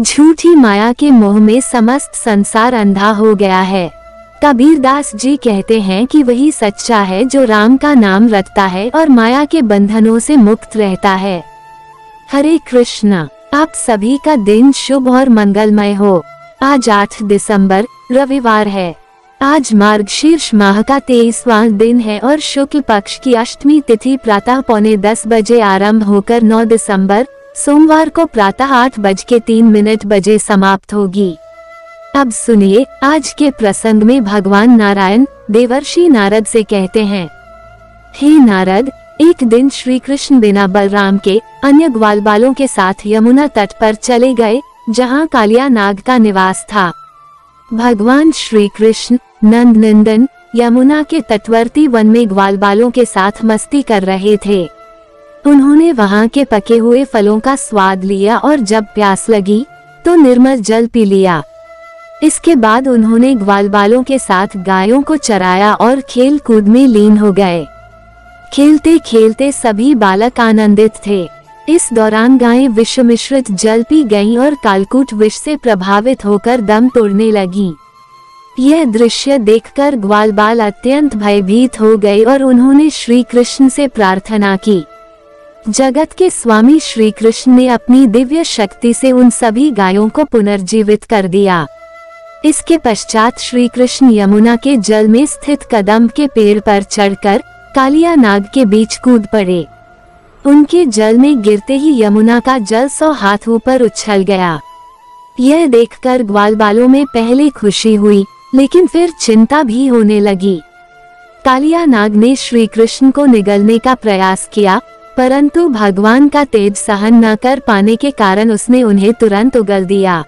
झूठी माया के मोह में समस्त संसार अंधा हो गया है। कबीरदास जी कहते हैं कि वही सच्चा है जो राम का नाम रटता है और माया के बंधनों से मुक्त रहता है। हरे कृष्णा। आप सभी का दिन शुभ और मंगलमय हो। आज 8 दिसंबर रविवार है। आज मार्गशीर्ष माह का 23वां दिन है और शुक्ल पक्ष की अष्टमी तिथि प्रातः 9:45 बजे आरंभ होकर 9 दिसंबर सोमवार को प्रातः 8:03 बजे समाप्त होगी। अब सुनिए, आज के प्रसंग में भगवान नारायण देवर्षि नारद से कहते हैं, हे नारद, एक दिन श्री कृष्ण बिना बलराम के अन्य ग्वालबालों के साथ यमुना तट पर चले गए, जहाँ कालिया नाग का निवास था। भगवान श्री कृष्ण नंद नंदन यमुना के तटवर्ती वन में ग्वालबालों के साथ मस्ती कर रहे थे। उन्होंने वहाँ के पके हुए फलों का स्वाद लिया और जब प्यास लगी तो निर्मल जल पी लिया। इसके बाद उन्होंने ग्वालबालों के साथ गायों को चराया और खेल कूद में लीन हो गए। खेलते खेलते सभी बालक आनंदित थे। इस दौरान गायें विष मिश्रित जल पी गईं और कालकूट विष से प्रभावित होकर दम तोड़ने लगीं। यह दृश्य देखकर ग्वालबाल अत्यंत भयभीत हो गए और उन्होंने श्री कृष्ण से प्रार्थना की। जगत के स्वामी श्री कृष्ण ने अपनी दिव्य शक्ति से उन सभी गायों को पुनर्जीवित कर दिया। इसके पश्चात श्री कृष्ण यमुना के जल में स्थित कदम्ब के पेड़ पर चढ़कर कालिया नाग के बीच कूद पड़े। उनके जल में गिरते ही यमुना का जल 100 हाथ ऊपर उछल गया। यह देखकर ग्वालबालों में पहले खुशी हुई, लेकिन फिर चिंता भी होने लगी। कालिया नाग ने श्री कृष्ण को निगलने का प्रयास किया, परंतु भगवान का तेज सहन न कर पाने के कारण उसने उन्हें तुरंत उगल दिया।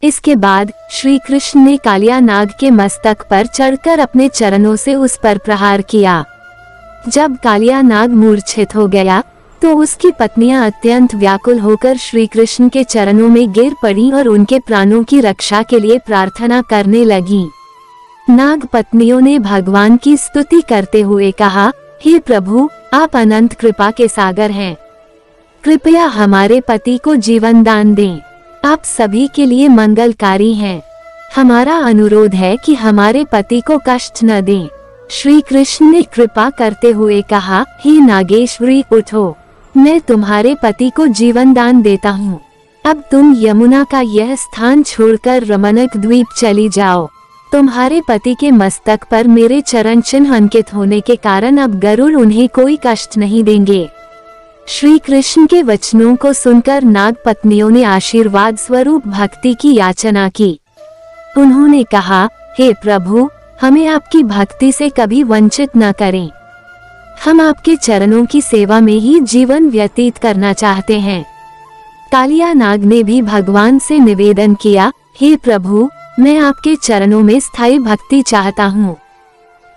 इसके बाद श्री कृष्ण ने कालिया नाग के मस्तक पर चढ़कर अपने चरणों से उस पर प्रहार किया। जब कालिया नाग मूर्छित हो गया तो उसकी पत्नियां अत्यंत व्याकुल होकर श्री कृष्ण के चरणों में गिर पड़ी और उनके प्राणों की रक्षा के लिए प्रार्थना करने लगी। नाग पत्नियों ने भगवान की स्तुति करते हुए कहा, हे प्रभु, आप अनंत कृपा के सागर हैं। कृपया हमारे पति को जीवन दान दें। आप सभी के लिए मंगलकारी हैं। हमारा अनुरोध है कि हमारे पति को कष्ट न दें। श्री कृष्ण ने कृपा करते हुए कहा, हे नागेश्वरी, उठो, मैं तुम्हारे पति को जीवन दान देता हूँ। अब तुम यमुना का यह स्थान छोड़कर रमणक द्वीप चली जाओ। तुम्हारे पति के मस्तक पर मेरे चरण चिन्ह अंकित होने के कारण अब गरुड़ उन्हें कोई कष्ट नहीं देंगे। श्री कृष्ण के वचनों को सुनकर नाग पत्नियों ने आशीर्वाद स्वरूप भक्ति की याचना की। उन्होंने कहा, हे प्रभु, हमें आपकी भक्ति से कभी वंचित न करें। हम आपके चरणों की सेवा में ही जीवन व्यतीत करना चाहते हैं। कालिया नाग ने भी भगवान से निवेदन किया, हे प्रभु, मैं आपके चरणों में स्थायी भक्ति चाहता हूँ।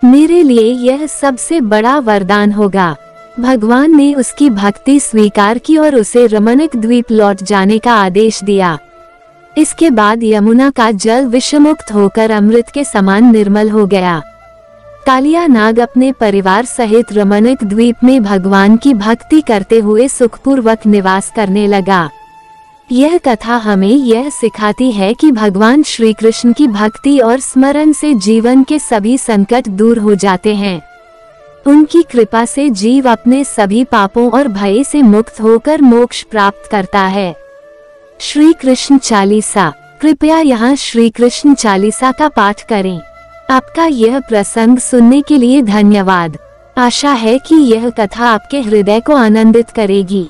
मेरे लिए यह सबसे बड़ा वरदान होगा। भगवान ने उसकी भक्ति स्वीकार की और उसे रमणक द्वीप लौट जाने का आदेश दिया। इसके बाद यमुना का जल विषमुक्त होकर अमृत के समान निर्मल हो गया। कालिया नाग अपने परिवार सहित रमणक द्वीप में भगवान की भक्ति करते हुए सुखपूर्वक निवास करने लगा। यह कथा हमें यह सिखाती है कि भगवान श्री कृष्ण की भक्ति और स्मरण से जीवन के सभी संकट दूर हो जाते हैं। उनकी कृपा से जीव अपने सभी पापों और भय से मुक्त होकर मोक्ष प्राप्त करता है। श्री कृष्ण चालीसा। कृपया यहाँ श्री कृष्ण चालीसा का पाठ करें। आपका यह प्रसंग सुनने के लिए धन्यवाद। आशा है कि यह कथा आपके हृदय को आनंदित करेगी।